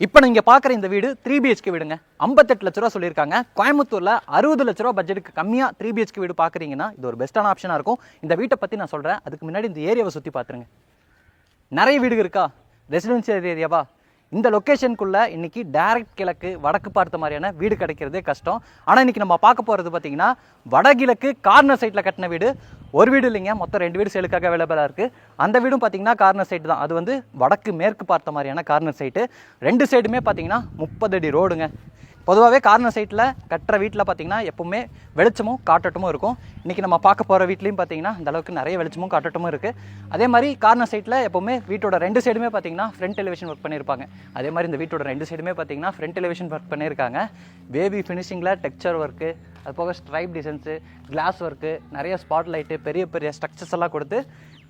இப்போ நீங்கள் பார்க்குற இந்த வீடு 3BHK வீடுங்க. 58 லட்ச ரூபா சொல்லியிருக்காங்க. கோயம்புத்தூரில் 60 லட்ச ரூபா பட்ஜெட்டுக்கு கம்மியாக 3BHK வீடு பார்க்குறீங்கன்னா இது ஒரு பெஸ்ட்டான ஆப்ஷனாக இருக்கும். இந்த வீட்டை பற்றி நான் சொல்கிறேன். அதுக்கு முன்னாடி இந்த ஏரியாவை சுற்றி பார்த்துருங்க. நிறைய வீடு இருக்கா, ரெசிடென்ஷியல் ஏரியாவா? இந்த லொக்கேஷனுக்குள்ளே இன்றைக்கி டைரக்ட் கிழக்கு வடக்கு பார்த்த மாதிரியான வீடு கிடைக்கிறதே கஷ்டம். ஆனால் இன்றைக்கி நம்ம பார்க்க போகிறது பார்த்திங்கன்னா வடகிழக்கு கார்னர் சைட்டில் கட்டின வீடு. ஒரு வீடு இல்லைங்க, மொத்தம் 2 வீடு சேலுக்காக அவைலபிளாக இருக்குது. அந்த வீடும் பார்த்திங்கன்னா கார்னர் சைட்டு தான். அது வந்து வடக்கு மேற்கு பார்த்த மாதிரியான கார்னர் சைட்டு. 2 சைடுமே பார்த்திங்கன்னா 30 அடி ரோடுங்க. பொதுவாகவே கார்னர் சைட்டில் கட்டுற வீட்டில் பார்த்திங்கன்னா எப்போவுமே வெளிச்சமும் காற்றோட்டமும் இருக்கும். இன்றைக்கி நம்ம பார்க்க போகிற வீட்லேயும் பார்த்திங்கன்னா அந்த அளவுக்கு நிறைய வெளிச்சமும் காற்றோட்டமும் இருக்குது. அதே மாதிரி கார்னர் சைட்டில் எப்போவுமே வீட்டோட 2 சைடுமே பார்த்திங்கன்னா ஃப்ரண்ட் எலிவேஷன் ஒர்க் பண்ணியிருப்பாங்க. அதே மாதிரி இந்த வீட்டோட 2 சைடுமே பார்த்திங்கன்னா ஃப்ரண்ட் எலிவேஷன் ஒர்க் பண்ணியிருக்காங்க. பேபி ஃபினிஷிங்கில் டெக்ஸ்சர் ஒர்க்கு, அது போக ஸ்ட்ரைப் டிசைன்ஸு, கிளாஸ் ஒர்க்கு, நிறைய ஸ்பாட் லைட்டு, பெரிய பெரிய ஸ்ட்ரக்சர்ஸ் எல்லாம் கொடுத்து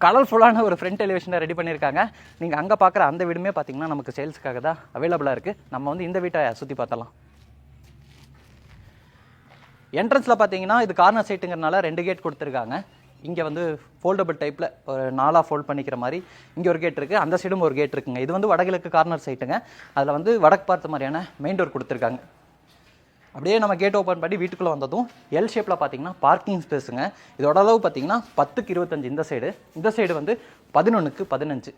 கலர்ஃபுல்லான ஒரு ஃப்ரண்ட் எலிவேஷனை ரெடி பண்ணியிருக்காங்க. நீங்கள் அங்கே பார்க்குற அந்த வீடுமே பார்த்திங்கன்னா நமக்கு சேல்ஸுக்காக தான் அவைலபிளாக இருக்குது. நம்ம வந்து இந்த வீட்டை சுற்றி பார்த்தலாம். என்ட்ரன்ஸில் பார்த்தீங்கன்னா இது கார்னர் சைட்டுங்கிறனால 2 கேட் கொடுத்துருக்காங்க. இங்கே வந்து ஃபோல்டபுள் டைப்பில் ஒரு 4 ஃபோல்ட் பண்ணிக்கிற மாதிரி இங்கே ஒரு கேட் இருக்குது, அந்த சைடும் ஒரு கேட் இருக்குங்க. இது வந்து வடகிழக்கு கார்னர் சைட்டுங்க. அதில் வந்து வடக்கு பார்த்த மாதிரியான மெயின் டோர் கொடுத்துருக்காங்க. அப்படியே நம்ம கேட் ஓப்பன் பண்ணி வீட்டுக்குள்ளே வந்ததும் எல் ஷேப்பில் பார்த்தீங்கன்னா பார்க்கிங் ஸ்பேஸுங்க. இதோட அளவு பார்த்தீங்கன்னா 10க்கு 25 இந்த சைடு வந்து 11க்கு 15.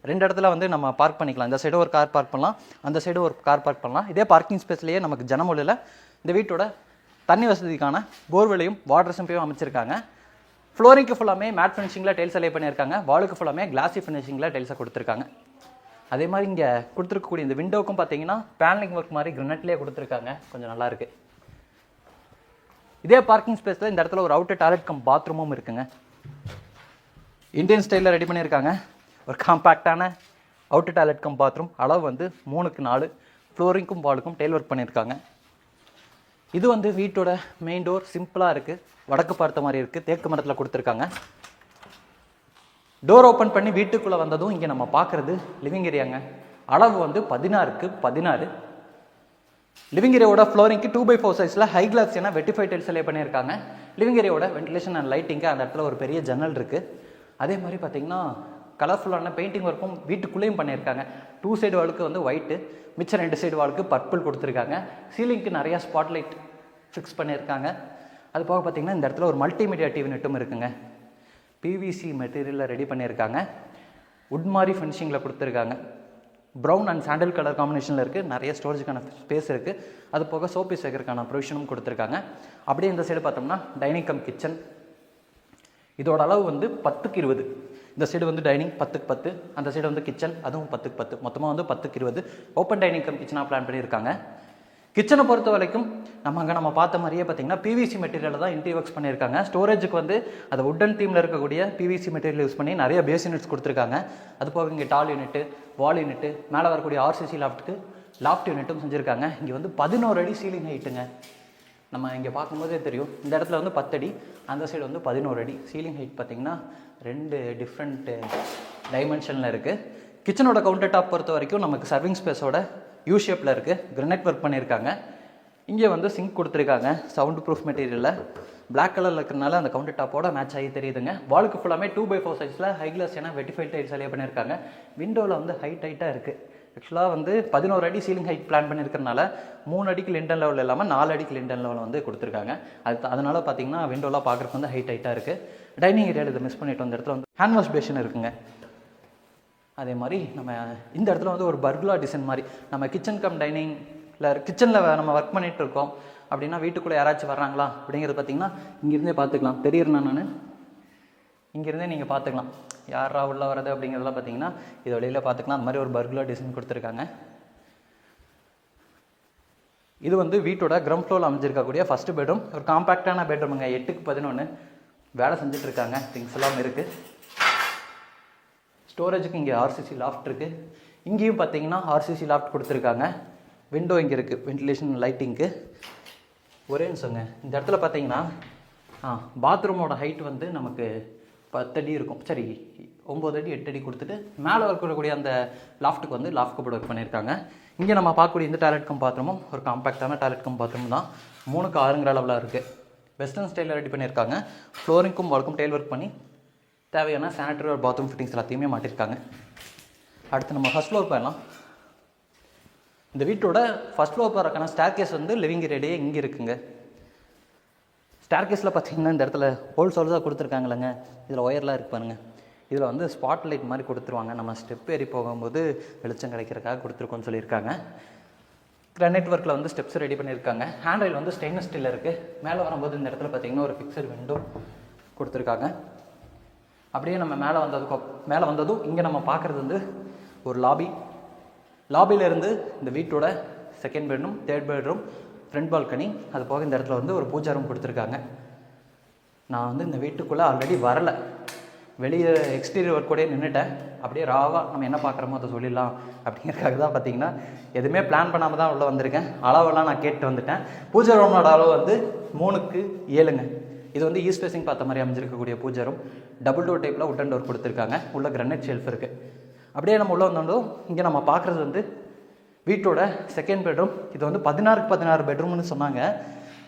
2 இடத்துல வந்து நம்ம பார்க் பண்ணிக்கலாம். இந்த சைடு ஒரு கார் பார்க் பண்ணலாம், அந்த சைடு ஒரு கார் பார்க் பண்ணலாம். இதே பார்க்கிங் ஸ்பேஸ்லேயே நமக்கு ஜனமொழியில் இந்த வீட்டோட தண்ணி வசதிக்கான போர்வெலையும் வாட்டர் சம்பையும் அமைச்சிருக்காங்க. ஃப்ளோரிங்க்கு ஃபுல்லாமே மேட் ஃபினிஷிங்கில் டைல்ஸ் அலே பண்ணியிருக்காங்க. வாலுக்கு ஃபுல்லாமே கிளாசி ஃபினிஷிங்கில் டைல்ஸை கொடுத்துருக்காங்க. அதே மாதிரி இங்கே கொடுத்துருக்கக்கூடிய இந்த விண்டோவுக்கும் பார்த்தீங்கன்னா பேனலிங் ஒர்க் மாதிரி கிரனட்லேயே கொடுத்துருக்காங்க. கொஞ்சம் நல்லாயிருக்கு. இதே பார்க்கிங் ஸ்பேஸில் இந்த இடத்துல ஒரு அவுட்டர் டாய்லெட் கம் பாத்ரூமும் இருக்குங்க. இந்தியன் ஸ்டைலில் ரெடி பண்ணியிருக்காங்க. ஒரு காம்பேக்டான அவுட்டர் டாய்லெட் கம் பாத்ரூம். அளவு வந்து 3க்கு 4. ஃப்ளோரிங்க்கும் வாலுக்கும் டைல் ஒர்க் பண்ணியிருக்காங்க. இது வந்து வீட்டோட மெயின் டோர். சிம்பிளாக இருக்குது, வடக்கு பார்த்த மாதிரி இருக்குது, தேக்கு மரத்தில் கொடுத்துருக்காங்க. டோர் ஓப்பன் பண்ணி வீட்டுக்குள்ளே வந்ததும் இங்கே நம்ம பார்க்குறது லிவிங் ஏரியாங்க. அளவு வந்து 16க்கு 16. லிவிங் ஏரியாவோட ஃப்ளோரிங்க்கு 2x4 சைஸில் ஹை கிளாஸ் ஏன்னா வெட்டிஃபை டைல்ஸ் எல்லாம் பண்ணியிருக்காங்க. லிவிங் ஏரியாவோட வென்டிலேஷன் அண்ட் லைட்டிங்கு அந்த இடத்துல ஒரு பெரிய ஜன்னல் இருக்குது. அதே மாதிரி பார்த்திங்கன்னா கலர்ஃபுல்லான பெயிண்டிங் ஒர்க்கும் வீட்டுக்குள்ளேயும் பண்ணியிருக்காங்க. 2 சைடு வாலுக்கு வந்து ஒயிட்டு, மிச்சம் 2 சைடு வாலுக்கு பர்பிள் கொடுத்துருக்காங்க. சீலிங்க்கு நிறையா ஸ்பாட்லைட் ஃபிக்ஸ் பண்ணியிருக்காங்க. அது போக பார்த்திங்கன்னா இந்த இடத்துல ஒரு மல்டிமீடியா டிவி நெட்டும் இருக்குங்க. பிவிசி மெட்டீரியலில் ரெடி பண்ணியிருக்காங்க. உட் மாதிரி ஃபினிஷிங்கில் கொடுத்துருக்காங்க. ப்ரௌன் அண்ட் சாண்டல் கலர் காம்பினேஷனில் இருக்குது. நிறைய ஸ்டோரேஜுக்கான ஸ்பேஸ் இருக்குது. அது போக சோப்பீஸ் வைக்கிறதுக்கான ப்ரொவிஷனும் கொடுத்துருக்காங்க. அப்படியே இந்த சைடு பார்த்தோம்னா டைனிங் கம் கிச்சன். இதோட அளவு வந்து 10க்கு 20. இந்த சைடு வந்து டைனிங் 10க்கு 10, அந்த சைடு வந்து கிச்சன் அதுவும் 10க்கு 10. மொத்தமாக வந்து 10க்கு 20 ஓப்பன் டைனிங் கம் கிச்சனாக பிளான் பண்ணியிருக்காங்க. கிச்சனை பொறுத்த வரைக்கும் நம்ம பார்த்த மாதிரியே பார்த்தீங்கன்னா பிவிசி மெட்டீரியலில் தான் இன்டீரியர் ஒர்க்ஸ் பண்ணியிருக்காங்க. ஸ்டோரேஜுக்கு வந்து அது உட்டன் தீமில் இருக்கக்கூடிய பிவிசி மெட்டீரியல் யூஸ் பண்ணி நிறைய பேஸ் யூனிட்ஸ் கொடுத்துருக்காங்க. அது போக இங்கே டால் யூனிட்டு, வால் யூனிட்டு, மேலே வரக்கூடிய ஆர்சிசி லாஃப்ட்டுக்கு லாஃப்ட் யூனிட்டும் செஞ்சுருக்காங்க. இங்கே வந்து 11 அடி சீலிங் ஹைட்டுங்க. நம்ம இங்கே பார்க்கும்போதே தெரியும். இந்த இடத்துல வந்து 10 அடி, அந்த சைடு வந்து 11 அடி. சீலிங் ஹைட் பார்த்திங்கன்னா 2 டிஃப்ரெண்ட் டைமென்ஷனில் இருக்குது. கிச்சனோட கவுண்டர் டாப் பொறுத்த வரைக்கும் நமக்கு சர்விங் ஸ்பேஸோட யூ ஷேப்பில் இருக்குது. கிரனைட் ஒர்க் பண்ணியிருக்காங்க. இங்கே வந்து சிங்க் கொடுத்துருக்காங்க சவுண்ட் ப்ரூஃப் மெட்டீரியலில். பிளாக் கலரில் இருக்கிறனால அந்த கவுண்டர் டாப்போட மேட்ச் ஆகி தெரியுதுங்க. வாலுக்கு ஃபுல்லாமே 2x4 சைஸில் ஹை கிளாஸ் ஏன்னா வெட்டிஃபை டைல்ஸ் அலே பண்ணியிருக்காங்க. விண்டோவில் வந்து ஹைட்டாக இருக்குது. ஆக்சுவலாக வந்து 11 அடி சீலிங் ஹைட் பிளான் பண்ணியிருக்கிறனால 3 அடிக்கு லிண்டன் லெவல் இல்லாமல் 4 அடிக்கு லிண்டன் லெவல் வந்து கொடுத்துருக்காங்க. அதனால் பார்த்தீங்கன்னா விண்டோலாம் பார்க்குறதுக்கு வந்து ஹைட்டாக இருக்குது. டைனிங் ஏரியாவில் இதை மிஸ் பண்ணிட்டு வந்த இடத்துல வந்து ஹேண்ட் வாஷ் பேஷன் இருக்குங்க. அதே மாதிரி நம்ம இந்த இடத்துல வந்து ஒரு பர்குலா டிசைன் மாதிரி நம்ம கிச்சன் கம் கிச்சனில் நம்ம ஒர்க் பண்ணிகிட்டு இருக்கோம் அப்படின்னா வீட்டுக்குள்ளே யாராச்சும் வர்றாங்களா அப்படிங்கிறது பார்த்திங்கன்னா இங்கேருந்தே பார்த்துக்கலாம். தெரியுறேன்னா நான் இங்கேருந்தே நீங்கள் பார்த்துக்கலாம் யாரா உள்ளே வர்றது அப்படிங்கிறதெல்லாம் பார்த்தீங்கன்னா இது வழியில் பார்த்துக்கலாம். அந்த மாதிரி ஒரு பர்குலா டிசைன் கொடுத்துருக்காங்க. இது வந்து வீட்டோட கிரவுண்ட் ஃப்ளோரில் அமைஞ்சிருக்கக்கூடிய ஃபஸ்ட்டு பெட்ரூம். ஒரு காம்பேக்டான பெட்ரூமுங்க. 8க்கு 11 வேலை செஞ்சுட்ருக்காங்க. திங்ஸ் எல்லாம் இருக்குது. ஸ்டோரேஜுக்கு இங்கே ஆர்சிசி லாஃப்ட் இருக்குது. இங்கேயும் பார்த்தீங்கன்னா ஆர்சிசி லாஃப்ட் கொடுத்துருக்காங்க. விண்டோ இங்கே இருக்குது வென்டிலேஷன் லைட்டிங்க்கு. ஒரே நிமிஷங்க. இந்த இடத்துல பார்த்தீங்கன்னா பாத்ரூமோட ஹைட் வந்து நமக்கு 10 அடி இருக்கும். சரி 9 அடி 8 அடி கொடுத்துட்டு மேலே இருக்கக்கூடிய அந்த லாஃப்ட்டுக்கு வந்து லாஃப்ட் கபோர்டு ஒர்க் பண்ணியிருக்காங்க. இங்கே நம்ம பார்க்கக்கூடிய இந்த டாய்லெட் கம் பாத்ரூமும் ஒரு காம்பேக்டான டாய்லெட் கம் பாத்ரூம் தான். 3க்கு 6ங்கிற அளவில் இருக்குது. வெஸ்டர்ன் ஸ்டைலில் ரெடி பண்ணியிருக்காங்க. ஃப்ளோரிங்க்கும் வாலுக்கும் டைல் ஒர்க் பண்ணி தேவையான சானிட்டரி ஒரு பாத்ரூம் ஃபிட்டிங்ஸ் எல்லாத்தையுமே மாட்டியிருக்காங்க. அடுத்து நம்ம ஃபர்ஸ்ட் ஃப்ளோர் போயிடலாம். இந்த வீட்டோட ஃபர்ஸ்ட் ஃப்ளோர் போகிறக்கான ஸ்டேர் கேஸ் வந்து லிவிங் ஏரியாலேயே இங்கே இருக்குங்க. ஸ்டேர் கேஸில் பார்த்தீங்கன்னா இந்த இடத்துல ஹோல்ஸாக கொடுத்துருக்காங்களேங்க, இதில் ஒயர்லாம் இருக்கு பாருங்க. இதில் வந்து ஸ்பாட் லைட் மாதிரி கொடுத்துருவாங்க, நம்ம ஸ்டெப் ஏறி போகும்போது வெளிச்சம் கிடைக்கிறதுக்காக கொடுத்துருக்கோன்னு சொல்லியிருக்காங்க. கிரானைட் ஒர்க்கில் வந்து ஸ்டெப்ஸ் ரெடி பண்ணியிருக்காங்க. ஹேண்ட் ரைல் வந்து ஸ்டெயின்லெஸ் ஸ்டீலில் இருக்குது. மேலே வரும்போது இந்த இடத்துல பார்த்தீங்கன்னா ஒரு ஃபிக்ஸட் விண்டோ கொடுத்துருக்காங்க. அப்படியே நம்ம மேலே வந்ததும் இங்கே நம்ம பார்க்குறது வந்து ஒரு லாபியிலேருந்து இந்த வீட்டோட second bedroom, third bedroom, front balcony, அது போக இந்த இடத்துல வந்து ஒரு பூஜா ரூம் கொடுத்துருக்காங்க. நான் வந்து இந்த வீட்டுக்குள்ளே ஆல்ரெடி வரலை, வெளியே எக்ஸ்டீரியர் ஒர்க் கூட நின்றுட்டேன். அப்படியே ராவாக நம்ம என்ன பார்க்குறோமோ அதை சொல்லிடலாம் அப்படிங்கிறதுக்காக தான் பார்த்தீங்கன்னா எதுவுமே பிளான் பண்ணாமல் தான் உள்ளே வந்திருக்கேன். அளவெல்லாம் நான் கேட்டு வந்துட்டேன். பூஜா ரூமோட அளவு வந்து 3:7ங்க. இது வந்து ஈஸ்ட் ஃபேசிங் பார்த்த மாதிரி அமைஞ்சிருக்கக்கூடிய பூஜா ரூம். டபுள் டோர் டைப்பில் உட்டன் டோர் கொடுத்துருக்காங்க. உள்ள கிரானைட் ஷெல்ஃப் இருக்குது. அப்படியே நம்ம உள்ளே வந்தோம். இங்கே நம்ம பார்க்குறது வந்து வீட்டோட செகண்ட் பெட்ரூம். இது வந்து 16x16 பெட்ரூம்னு சொன்னாங்க.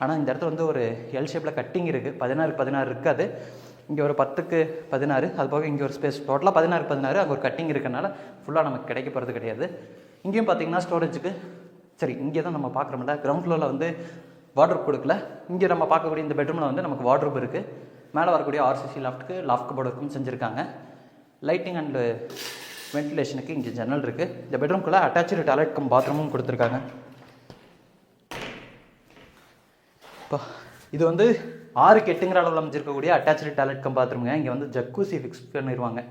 ஆனால் இந்த இடத்துல வந்து ஒரு எல் ஷேப்பில் கட்டிங் இருக்குது. 16x16 இருக்காது. இங்கே ஒரு 10x16, அது போக இங்கே ஒரு ஸ்பேஸ். டோட்டலாக 16x16. அங்கே ஒரு கட்டிங் இருக்கனால ஃபுல்லாக நமக்கு கிடைக்க போகிறது கிடையாது. இங்கேயும் பார்த்தீங்கன்னா ஸ்டோரேஜுக்கு சரி, இங்கே தான் நம்ம பார்க்குறோம்ல, கிரவுண்ட் ஃப்ளோரில் வந்து வார்ட்ரோப் கொடுக்கல. இங்கே நம்ம பார்க்கக்கூடிய இந்த பெட்ரூமில் வந்து நமக்கு வார்ட்ரோப் இருக்குது. மேலே வரக்கூடிய ஆர்சிசி லாஃப்ட்டுக்கு லாஃப்ட் கபோர்டுக்கும் செஞ்சுருக்காங்க. லைட்டிங் அண்டு வென்டிலேஷனுக்கு இங்கே ஜன்னல் இருக்குது. இந்த பெட்ரூம்குள்ளே அட்டாச்சு டாய்லெட் கம் பாத்ரூமும் கொடுத்துருக்காங்க. இப்போ இது வந்து 6-8ங்கிற அளவில் அமைஞ்சிருக்கக்கூடிய அட்டாச்சு டாய்லெட் கம் பாத்ரூமுங்க. இங்கே வந்து ஜக்கூசி ஃபிக்ஸ் பண்ணிடுவாங்க.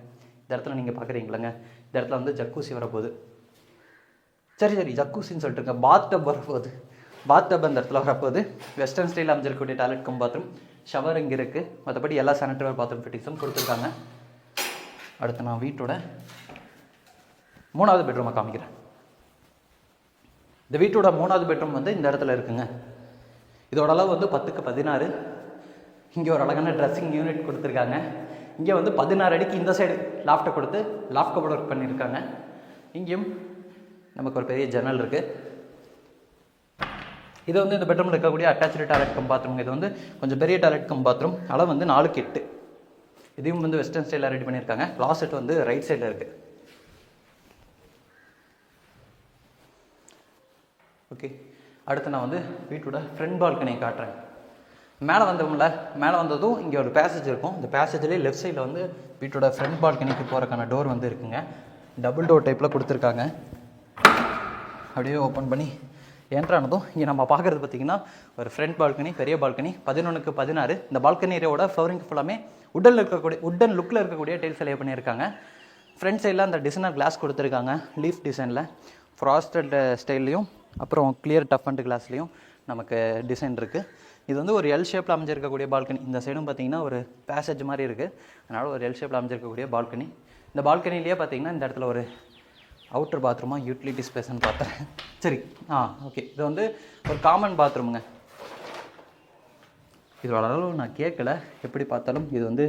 இந்த இடத்துல நீங்கள் பார்க்குறீங்களேங்க, இந்த இடத்துல வந்து ஜக்கூசி வரப்போகுது. சரி ஜக்கூசின்னு சொல்லிட்டு இருக்கேன், பாத் டப் வரப்போகுது. பாத் டப் அந்த இடத்துல வரப்போகுது. வெஸ்டர்ன் ஸ்டைலில் அமைஞ்சிருக்கக்கூடிய டாய்லெட் கம் பாத்ரூம், ஷவர் இங்கே இருக்குது. மற்றபடி எல்லா சானிட்டரி பாத்ரூம் ஃபிட்டிங்ஸும் கொடுத்துருக்காங்க. அடுத்து நான் வீட்டோட 3வது பெட்ரூமை காமிக்கிறேன். இந்த வீட்டோட 3வது பெட்ரூம் வந்து இந்த இடத்துல இருக்குங்க. இதோட அளவு வந்து 10x16. இங்கே ஒரு அழகான ட்ரெஸ்ஸிங் யூனிட் கொடுத்துருக்காங்க. இங்கே வந்து 16 அடிக்கு இந்த சைடு லாஃப்ட்டை கொடுத்து லாஃப்ட் கபோர்ட் ஒர்க் பண்ணியிருக்காங்க. இங்கேயும் நமக்கு ஒரு பெரிய ஜன்னல் இருக்குது. இது வந்து இந்த பெட்ரூமில் இருக்கக்கூடிய அட்டாச்சு டாய்லெட் கம் பாத்ரூம். இது வந்து கொஞ்சம் பெரிய டாய்லெட் கம் பாத்ரூம். அளவு வந்து 4x8. இதையும் வந்து வெஸ்டர்ன் ஸ்டைலில் ரெடி பண்ணியிருக்காங்க. கிளாசெட் வந்து ரைட் சைடில் இருக்குது. ஓகே, அடுத்து நான் வந்து வீட்டோட ஃப்ரண்ட் பால்கனியை காட்டுறேன். மேலே வந்ததும் இங்கே ஒரு பேசேஜ் இருக்கும். இந்த பேசேஜ்லேயே லெஃப்ட் சைடில் வந்து வீட்டோட ஃப்ரண்ட் பால்கனிக்கு போகிறக்கான டோர் வந்து இருக்குங்க. டபுள் டோர் டைப்பில் கொடுத்துருக்காங்க. அப்படியே ஓப்பன் பண்ணி என்ட்ரானதும் இங்கே நம்ம பார்க்குறது பார்த்திங்கன்னா ஒரு ஃப்ரண்ட் பால்கனி, பெரிய பால்கனி, 11x16. இந்த பால்கனி ஏரியாவோட ஃப்ளோரிங் ஃபுல்லாமே உட்டன் லுக்கில் இருக்கக்கூடிய டைல்ஸ் லே பண்ணியிருக்காங்க. ஃப்ரண்ட் சைடில் அந்த டிசைனர் கிளாஸ் கொடுத்துருக்காங்க. லீஃப் டிசைனில் ஃப்ராஸ்டட் ஸ்டைல்லையும் அப்புறம் கிளியர் டஃப் அண்ட் கிளாஸ்லேயும் நமக்கு டிசைன் இருக்குது. இது வந்து ஒரு எல் ஷேப்பில் அமைஞ்சிருக்கக்கூடிய பால்கனி. இந்த சைடும் பார்த்திங்கன்னா ஒரு பேசேஜ் மாதிரி இருக்குது. அதனால் ஒரு எல் ஷேப்பில் அமைஞ்சிருக்கக்கூடிய பால்கனி. இந்த பால்கனிலேயே பார்த்திங்கன்னா இந்த இடத்துல ஒரு அவுட்டர் பாத்ரூமாக யூட்டிலிட்டி ஸ்பேஸ்ன்னு பார்த்தேன். சரி, ஓகே. இது வந்து ஒரு காமன் பாத்ரூமுங்க. இதோட அளவு நான் கேட்கல, எப்படி பார்த்தாலும் இது வந்து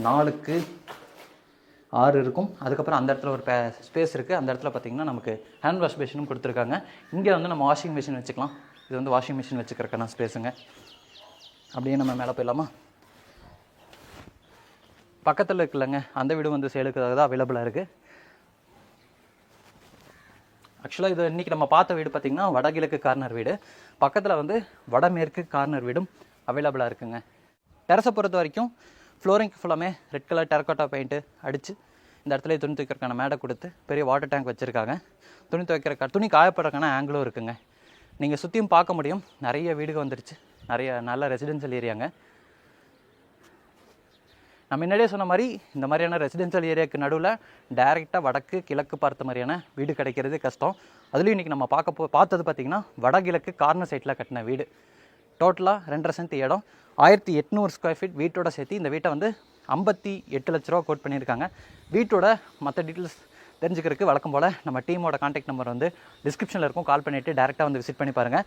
4x6 இருக்கும். அதுக்கப்புறம் அந்த இடத்துல ஒரு ஸ்பேஸ் இருக்குது. அந்த இடத்துல பார்த்திங்கன்னா நமக்கு ஹேண்ட் வாஷ் பேஷனும் கொடுத்துருக்காங்க. இங்கே வந்து நம்ம வாஷிங் மிஷின் வச்சுக்கலாம். இது வந்து வாஷிங் மிஷின் வச்சுக்கிறக்கான ஸ்பேஸுங்க. அப்படியே நம்ம மேலே போயிடலாமா? பக்கத்தில் இருக்குல்லங்க, அந்த வீடு வந்து சேலுக்காக தான் அவைலபிளாக இருக்குது. ஆக்சுவலாக இது இன்றைக்கி நம்ம பார்த்த வீடு பார்த்திங்கன்னா வடகிழக்கு கார்னர் வீடு. பக்கத்தில் வந்து வடமேற்கு கார்னர் வீடும் அவைலபிளாக இருக்குங்க. டெரஸை பொறுத்த வரைக்கும் ஃப்ளோரிங் ஃபுல்லாமே ரெட் கலர் டெரக்கோட்டா பெயிண்ட்டு அடித்து இந்த இடத்துல துணி துவைக்கிறக்கான மேடை கொடுத்து பெரிய வாட்டர் டேங்க் வச்சுருக்காங்க. துணி காயப்படுறக்கான ஆங்கிளும் இருக்குங்க. நீங்கள் சுற்றியும் பார்க்க முடியும், நிறைய வீடுகள் வந்துருச்சு, நிறைய நல்ல ரெசிடென்ஷியல் ஏரியாங்க. நான் முன்னாடியே சொன்ன மாதிரி இந்த மாதிரியான ரெசிடென்ஷியல் ஏரியாவுக்கு நடுவில் டைரெக்டாக வடக்கு கிழக்கு பார்த்த மாதிரியான வீடு கிடைக்கிறது கஷ்டம். அதுலேயும் இன்றைக்கி நம்ம பார்த்தது பார்த்திங்கன்னா வடகிழக்கு கார்னர் சைட்டில் கட்டின வீடு. டோட்டலாக 2.5 சென்ட் இடம், 1800 ஸ்கொயர் ஃபீட் வீட்டோட சேர்த்து இந்த வீட்டை வந்து 58 லட்ச ரூபா கோட் பண்ணியிருக்காங்க. வீட்டோட மற்ற டீட்டெயில்ஸ் தெரிஞ்சுக்கிறதுக்கு வழக்கம் போல் நம்ம டீமோட கான்டாக்ட் நம்பர் வந்து டிஸ்கிரிப்ஷனில் இருக்கும். கால் பண்ணிவிட்டு டேரெக்டாக வந்து விசிட் பண்ணி பாருங்கள்.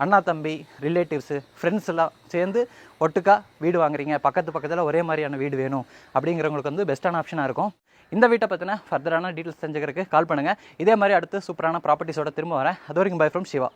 அண்ணா தம்பி ரிலேட்டிவ்ஸு ஃப்ரெண்ட்ஸ் எல்லாம் சேர்ந்து ஒட்டுக்கா வீடு வாங்குறீங்க, பக்கத்தில் ஒரே மாதிரியான வீடு வேணும் அப்படிங்கிறவங்களுக்கு வந்து பெஸ்ட்டான ஆப்ஷனாக இருக்கும். இந்த வீட்டை பற்றின ஃபர்தரான டீட்டெயில்ஸ் தெரிஞ்சுக்கிறதுக்கு கால் பண்ணுங்கள். இதே மாதிரி அடுத்து சூப்பரான ப்ராப்பர்ட்டிஸோட திரும்ப வரேன். அது வரைக்கும் பை ஃப்ரம் சிவா.